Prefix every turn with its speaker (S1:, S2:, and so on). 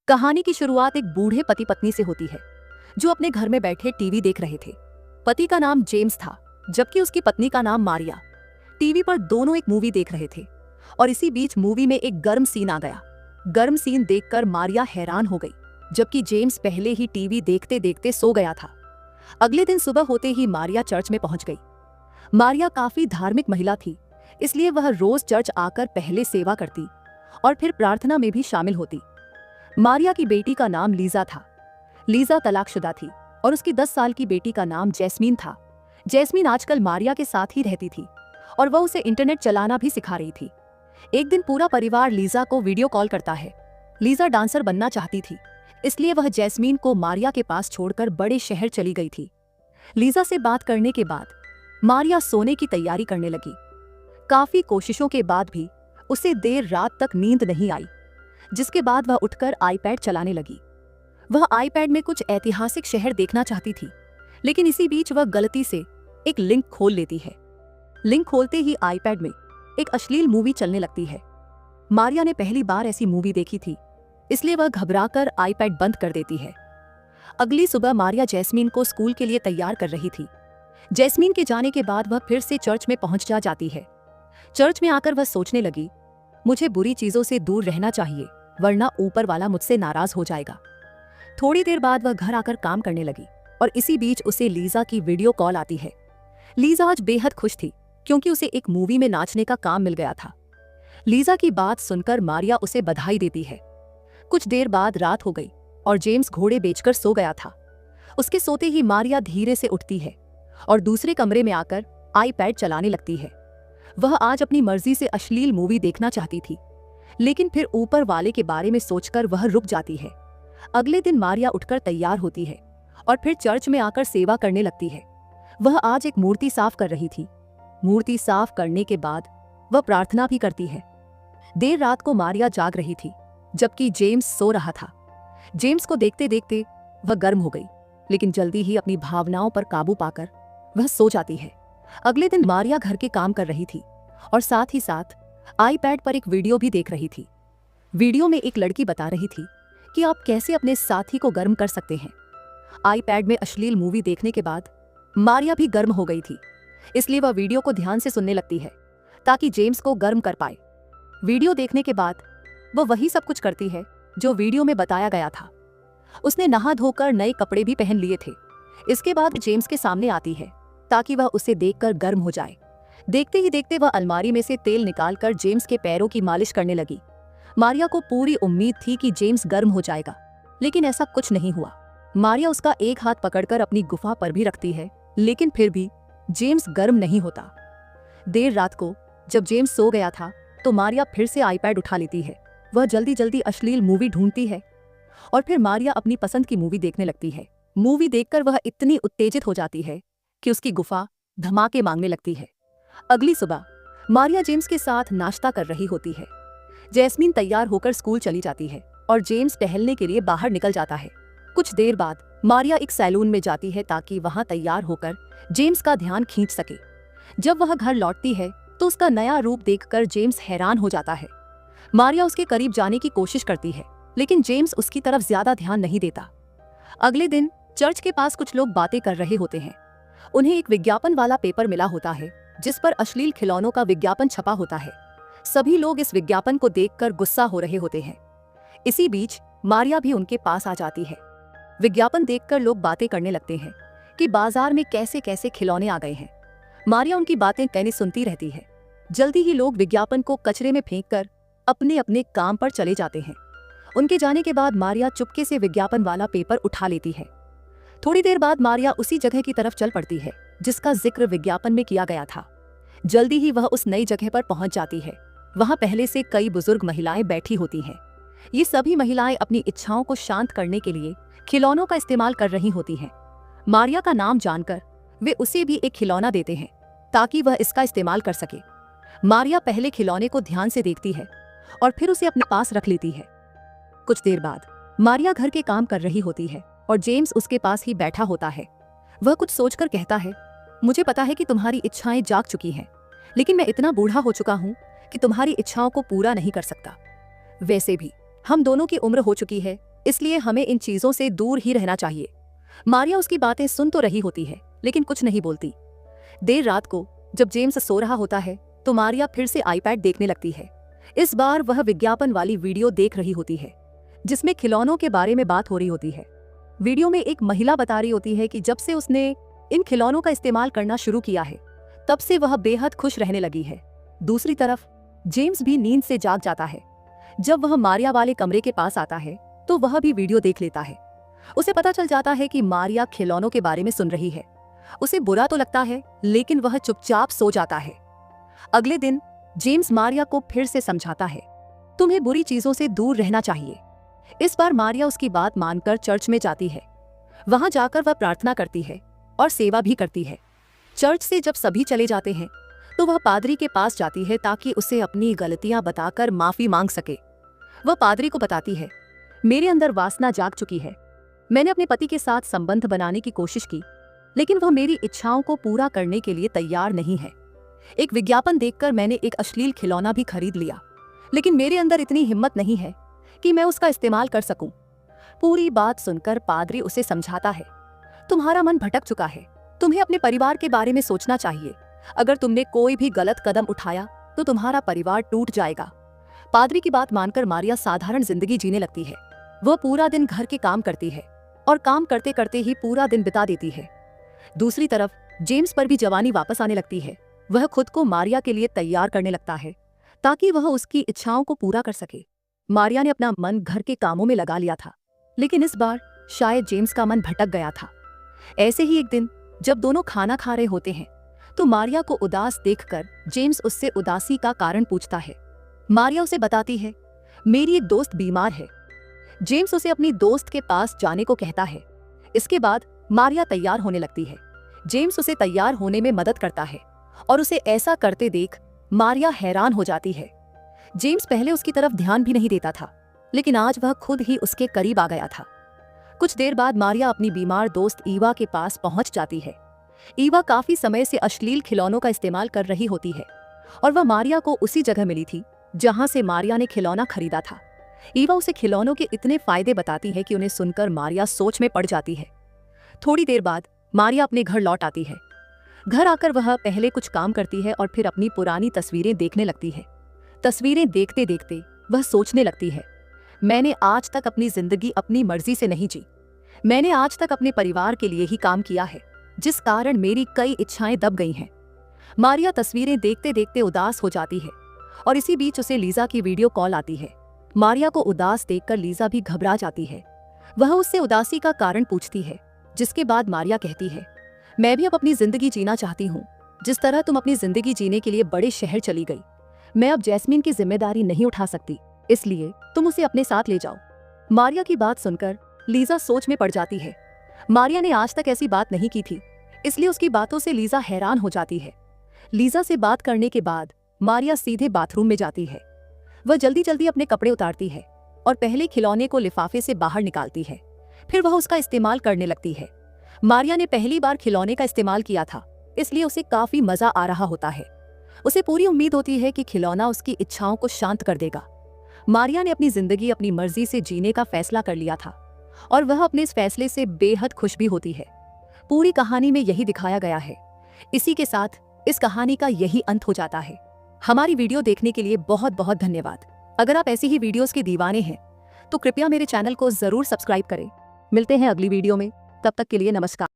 S1: कहानी की शुरुआत एक बूढ़े पति पत्नी से होती है जो अपने घर में बैठे टीवी देख रहे थे। पति का नाम जेम्स था जबकि उसकी पत्नी का नाम मारिया। टीवी पर दोनों एक मूवी देख रहे थे और इसी बीच मूवी में एक गर्म सीन आ गया। गर्म सीन देखकर मारिया हैरान हो गई जबकि जेम्स पहले ही टीवी देखते देखते सो गया था। अगले दिन सुबह होते ही मारिया चर्च में पहुंच गई। मारिया काफी धार्मिक महिला थी, इसलिए वह रोज चर्च आकर पहले सेवा करती और फिर प्रार्थना में भी शामिल होती। मारिया की बेटी का नाम लीजा था। लीजा तलाकशुदा थी और उसकी 10 साल की बेटी का नाम जैस्मीन था। जैस्मीन आजकल मारिया के साथ ही रहती थी और वह उसे इंटरनेट चलाना भी सिखा रही थी। एक दिन पूरा परिवार लीजा को वीडियो कॉल करता है। लीजा डांसर बनना चाहती थी, इसलिए वह जैस्मीन को मारिया के पास छोड़कर बड़े शहर चली गई थी। लीजा से बात करने के बाद मारिया सोने की तैयारी करने लगी। काफी कोशिशों के बाद भी उसे देर रात तक नींद नहीं आई, जिसके बाद वह उठकर आईपैड चलाने लगी। वह आईपैड में कुछ ऐतिहासिक शहर देखना चाहती थी, लेकिन इसी बीच वह गलती से एक लिंक खोल लेती है। लिंक खोलते ही आईपैड में एक अश्लील मूवी चलने लगती है। मारिया ने पहली बार ऐसी मूवी देखी थी, इसलिए वह घबराकर आईपैड बंद कर देती है। अगली सुबह मारिया जैस्मीन को स्कूल के लिए तैयार कर रही थी। जैस्मीन के जाने के बाद वह फिर से चर्च में पहुंच जाती है। चर्च में आकर वह सोचने लगी, मुझे बुरी चीजों से दूर रहना चाहिए, वरना ऊपर वाला मुझसे नाराज हो जाएगा। थोड़ी देर बाद वह घर आकर काम करने लगी और इसी बीच उसे लीजा की वीडियो कॉल आती है। लीजा आज बेहद खुश थी क्योंकि उसे एक मूवी में नाचने का काम मिल गया था। लीजा की बात सुनकर मारिया उसे बधाई देती है। कुछ देर बाद रात हो गई और जेम्स घोड़े बेचकर सो गया था। उसके सोते ही मारिया धीरे से उठती है और दूसरे कमरे में आकर आईपैड चलाने लगती है। वह आज अपनी मर्जी से अश्लील मूवी देखना चाहती थी, लेकिन फिर ऊपर वाले के बारे में सोचकर वह रुक जाती है। अगले दिन मारिया उठकर तैयार होती है और फिर चर्च में आकर सेवा करने लगती है। वह आज एक मूर्ति साफ कर रही थी। मूर्ति साफ करने के बाद वह प्रार्थना भी करती है। देर रात को मारिया जाग रही थी जबकि जेम्स सो रहा था। जेम्स को देखते देखते वह गर्म हो गई, लेकिन जल्दी ही अपनी भावनाओं पर काबू पाकर वह सो जाती है। अगले दिन मारिया घर के काम कर रही थी और साथ ही साथ आईपैड पर एक वीडियो भी देख रही थी। वीडियो में एक लड़की बता रही थी कि आप कैसे अपने साथी को गर्म कर सकते हैं। आईपैड में अश्लील मूवी देखने के बाद मारिया भी गर्म हो गई थी, इसलिए वह वीडियो को ध्यान से सुनने लगती है ताकि जेम्स को गर्म कर पाए। वीडियो देखने के बाद वह वही सब कुछ करती है जो वीडियो में बताया गया था। उसने नहा धोकर नए कपड़े भी पहन लिए थे। इसके बाद जेम्स के सामने आती है ताकि वह उसे देखकर गर्म हो जाए। देखते ही देखते वह अलमारी में से तेल निकालकर जेम्स के पैरों की मालिश करने लगी। मारिया को पूरी उम्मीद थी कि जेम्स गर्म हो जाएगा, लेकिन ऐसा कुछ नहीं हुआ। मारिया उसका एक हाथ पकड़कर अपनी गुफा पर भी रखती है, लेकिन फिर भी जेम्स गर्म नहीं होता। देर रात को जब जेम्स सो गया था तो मारिया फिर से आईपैड उठा लेती है। वह जल्दी जल्दी अश्लील मूवी ढूंढती है और फिर मारिया अपनी पसंद की मूवी देखने लगती है। मूवी देखकर वह इतनी उत्तेजित हो जाती है कि उसकी गुफा धमाके मांगने लगती है। अगली सुबह मारिया जेम्स के साथ नाश्ता कर रही होती है। जैस्मीन तैयार होकर स्कूल चली जाती है और जेम्स टहलने के लिए बाहर निकल जाता है। कुछ देर बाद मारिया एक सैलून में जाती है ताकि वहां तैयार होकर जेम्स का ध्यान खींच सके। जब वह घर लौटती है तो उसका नया रूप देखकर जेम्स हैरान हो जाता है। मारिया उसके करीब जाने की कोशिश करती है, लेकिन जेम्स उसकी तरफ ज्यादा ध्यान नहीं देता। अगले दिन चर्च के पास कुछ लोग बातें कर रहे होते हैं। उन्हें एक विज्ञापन वाला पेपर मिला होता है जिस पर अश्लील खिलौनों का विज्ञापन छपा होता है। सभी लोग इस विज्ञापन को देखकर गुस्सा हो रहे होते हैं। इसी बीच मारिया भी उनके पास आ जाती है। विज्ञापन देखकर लोग बातें करने लगते हैं कि बाजार में कैसे कैसे खिलौने आ गए हैं। मारिया उनकी बातें कहने सुनती रहती है। जल्दी ही लोग विज्ञापन को कचरे में फेंककर अपने अपने काम पर चले जाते हैं। उनके जाने के बाद मारिया चुपके से विज्ञापन वाला पेपर उठा लेती है। थोड़ी देर बाद मारिया उसी जगह की तरफ चल पड़ती है जिसका जिक्र विज्ञापन में किया गया था। जल्दी ही वह उस नई जगह पर पहुंच जाती है। वहां पहले से कई बुजुर्ग महिलाएं बैठी होती हैं। ये सभी महिलाएं अपनी इच्छाओं को शांत करने के लिए खिलौनों का इस्तेमाल कर रही होती हैं। मारिया का नाम जानकर वे उसे भी एक खिलौना देते हैं ताकि वह इसका इस्तेमाल कर सके। मारिया पहले खिलौने को ध्यान से देखती है और फिर उसे अपने पास रख लेती है। कुछ देर बाद मारिया घर के काम कर रही होती है और जेम्स उसके पास ही बैठा होता है। वह कुछ सोचकर कहता है, मुझे पता है कि तुम्हारी इच्छाएं जाग चुकी हैं, लेकिन मैं इतना बूढ़ा हो चुका हूं कि तुम्हारी इच्छाओं को पूरा नहीं कर सकता। वैसे भी हम दोनों की उम्र हो चुकी है इसलिए हमें इन चीजों से दूर ही रहना चाहिए। मारिया उसकी बातें सुन तो रही होती है लेकिन कुछ नहीं बोलती। देर रात को जब जेम्स सो रहा होता है तो मारिया फिर से आईपैड देखने लगती है। इस बार वह विज्ञापन वाली वीडियो देख रही होती है जिसमें खिलौनों के बारे में बात हो रही होती है। वीडियो में एक महिला बता रही होती है कि जब से उसने इन खिलौनों का इस्तेमाल करना शुरू किया है तब से वह बेहद खुश रहने लगी है। दूसरी तरफ जेम्स भी नींद से जाग जाता है। जब वह मारिया वाले कमरे के पास आता है तो वह भी वीडियो देख लेता है। उसे पता चल जाता है कि मारिया खिलौनों के बारे में सुन रही है। उसे बुरा तो लगता है लेकिन वह चुपचाप सो जाता है। अगले दिन जेम्स मारिया को फिर से समझाता है, तुम्हें बुरी चीजों से दूर रहना चाहिए। इस बार मारिया उसकी बात मानकर चर्च में जाती है। वहां जाकर वह प्रार्थना करती है और सेवा भी करती है। चर्च से जब सभी चले जाते हैं तो वह पादरी के पास जाती है ताकि उसे अपनी गलतियां बताकर माफी मांग सके। वह पादरी को बताती है, मेरे अंदर वासना जाग चुकी है। मैंने अपने पति के साथ संबंध बनाने की कोशिश की लेकिन वह मेरी इच्छाओं को पूरा करने के लिए तैयार नहीं है। एक विज्ञापन देखकर मैंने एक अश्लील खिलौना भी खरीद लिया लेकिन मेरे अंदर इतनी हिम्मत नहीं है कि मैं उसका इस्तेमाल कर सकूं। पूरी बात सुनकर पादरी उसे समझाता है, तुम्हारा मन भटक चुका है, तुम्हें अपने परिवार के बारे में सोचना चाहिए। अगर तुमने कोई भी गलत कदम उठाया तो तुम्हारा परिवार टूट जाएगा। पादरी की बात मानकर मारिया साधारण जिंदगी जीने लगती है। वह पूरा दिन घर के काम करती है और काम करते करते ही पूरा दिन बिता देती है। दूसरी तरफ जेम्स पर भी जवानी वापस आने लगती है। वह खुद को मारिया के लिए तैयार करने लगता है ताकि वह उसकी इच्छाओं को पूरा कर सके। मारिया ने अपना मन घर के कामों में लगा लिया था लेकिन इस बार शायद जेम्स का मन भटक गया था। ऐसे ही एक दिन जब दोनों खाना खा रहे होते हैं तो मारिया को उदास देखकर जेम्स उससे उदासी का कारण पूछता है। मारिया उसे बताती है, मेरी एक दोस्त बीमार है। जेम्स उसे अपनी दोस्त के पास जाने को कहता है। इसके बाद मारिया तैयार होने लगती है। जेम्स उसे तैयार होने में मदद करता है और उसे ऐसा करते देख मारिया हैरान हो जाती है। जेम्स पहले उसकी तरफ ध्यान भी नहीं देता था लेकिन आज वह खुद ही उसके करीब आ गया था। कुछ देर बाद मारिया अपनी बीमार दोस्त ईवा के पास पहुंच जाती है। ईवा काफी समय से अश्लील खिलौनों का इस्तेमाल कर रही होती है और वह मारिया को उसी जगह मिली थी जहां से मारिया ने खिलौना खरीदा था। ईवा उसे खिलौनों के इतने फायदे बताती है कि उन्हें सुनकर मारिया सोच में पड़ जाती है। थोड़ी देर बाद मारिया अपने घर लौट आती है। घर आकर वह पहले कुछ काम करती है और फिर अपनी पुरानी तस्वीरें देखने लगती है। तस्वीरें देखते देखते वह सोचने लगती है, मैंने आज तक अपनी जिंदगी अपनी मर्जी से नहीं जी। मैंने आज तक अपने परिवार के लिए ही काम किया है जिस कारण मेरी कई इच्छाएं दब गई हैं। मारिया तस्वीरें देखते देखते उदास हो जाती है और इसी बीच उसे लीजा की वीडियो कॉल आती है। मारिया को उदास देखकर लीजा भी घबरा जाती है। वह उससे उदासी का कारण पूछती है जिसके बाद मारिया कहती है, मैं भी अब अपनी जिंदगी जीना चाहती हूँ। जिस तरह तुम अपनी जिंदगी जीने के लिए बड़े शहर चली गई, मैं अब जैस्मीन की जिम्मेदारी नहीं उठा सकती, इसलिए तुम उसे अपने साथ ले जाओ। मारिया की बात सुनकर लीजा सोच में पड़ जाती है। मारिया ने आज तक ऐसी बात नहीं की थी इसलिए उसकी बातों से लीजा हैरान हो जाती है। लीजा से बात करने के बाद मारिया सीधे बाथरूम में जाती है। वह जल्दी जल्दी अपने कपड़े उतारती है और पहले खिलौने को लिफाफे से बाहर निकालती है। फिर वह उसका इस्तेमाल करने लगती है। मारिया ने पहली बार खिलौने का इस्तेमाल किया था इसलिए उसे काफी मजा आ रहा होता है। उसे पूरी उम्मीद होती है कि खिलौना उसकी इच्छाओं को शांत कर देगा। मारिया ने अपनी जिंदगी अपनी मर्जी से जीने का फैसला कर लिया था और वह अपने इस फैसले से बेहद खुश भी होती है। पूरी कहानी में यही दिखाया गया है। इसी के साथ इस कहानी का यही अंत हो जाता है। हमारी वीडियो देखने के लिए बहुत बहुत धन्यवाद। अगर आप ऐसी ही वीडियोस के दीवाने हैं तो कृपया मेरे चैनल को जरूर सब्सक्राइब करें। मिलते हैं अगली वीडियो में, तब तक के लिए नमस्कार।